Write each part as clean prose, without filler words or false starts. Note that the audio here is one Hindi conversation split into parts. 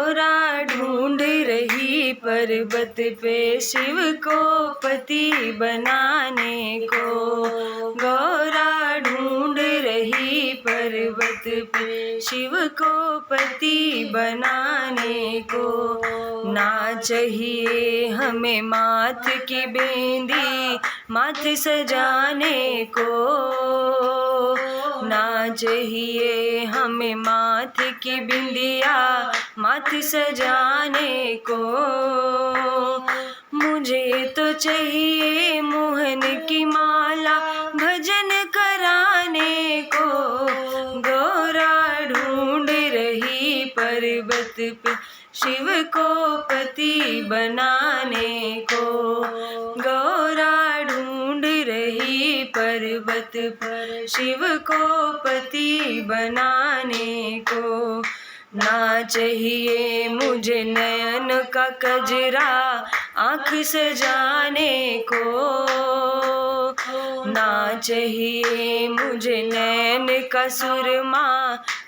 गौरा ढूंढ रही पर्वत पे शिव को पति बनाने को। गौरा ढूंढ रही पर्वत पे शिव को पति बनाने को। ना चाहिए हमें माथ की बिंदी माथ सजाने को। ना चाहिए हमें माथ की बिंदिया माथ सजाने को। मुझे तो चाहिए मोहन की माला भजन कराने को। गौरा ढूंढ रही पर्वत पे शिव को पति बनाने को। गौरा ढूंढ रही पर्वत पर शिव को पति बनाने को। ना चाहिए मुझे नयन का कजरा आँख सजाने को। ना चाहिए मुझे नैन का सुरमा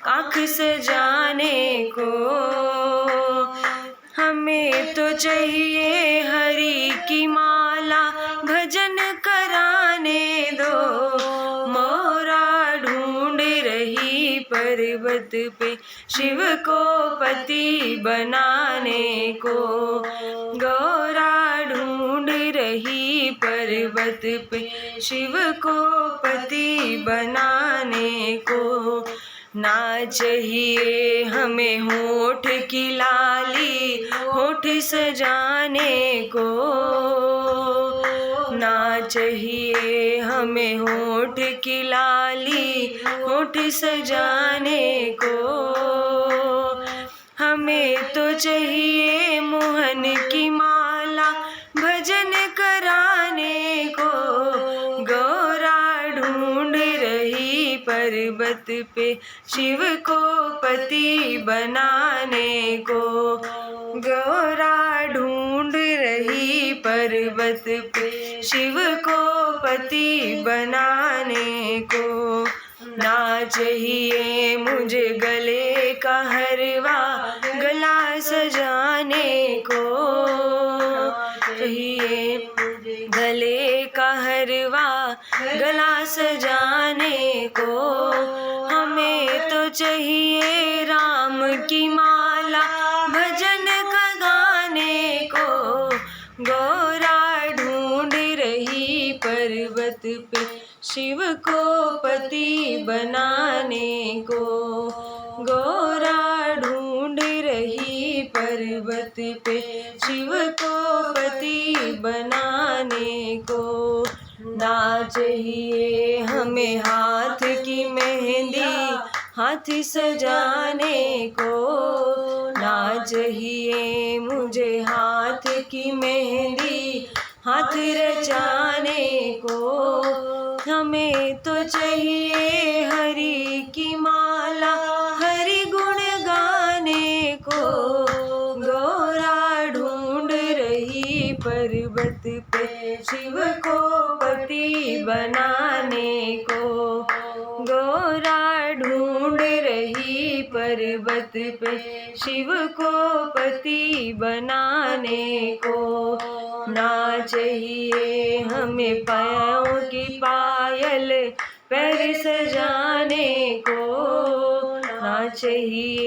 आँख सजाने को। हमें तो चाहिए हरि की माला भजन कराने दो। मोरा ढूंढ रही पर्वत पे शिव को पति बनाने को। गौरा ढूंढ रही पर्वत पे शिव को पति बनाने को। ना चाहिए हमें होठ की लाली होठ सजाने को। ना चाहिए हमें होठ की लाली होठ सजाने को। हमें तो चाहिए मोहन की माला भजन कराने को। गौरा ढूंढ रही पर्वत पे शिव को पति बनाने को। गौरा ढूंढ रही पर्वत पे शिव को पति बनाने को। ना चाहिए मुझे गले का हरवा गला सजाने को। चाहिए गले का हरवा गला सजाने को। हमें तो चाहिए राम की माला भजन का गाने को। गौरा ढूंढ रही पर्वत पे शिव को पति बनाने को। गौरा ढूंढ रही पर्वत पे शिव को पति बनाने को। ना चाहिए हमें हाथ की मेहंदी हाथ सजाने को। ना चाहिए मुझे हाथ की मेहंदी हाथ रचाने को। हमें तो चाहिए हरि की माला हरि गुण गाने को। गौरा ढूंढ रही पर्वत पे शिव को पति बनाने को। गौरा ढूंढ रही पर्वत पे शिव को पति बनाने को। ना चाहिए हमें पाँव की पायल पैर सजाने को। ना चाहिए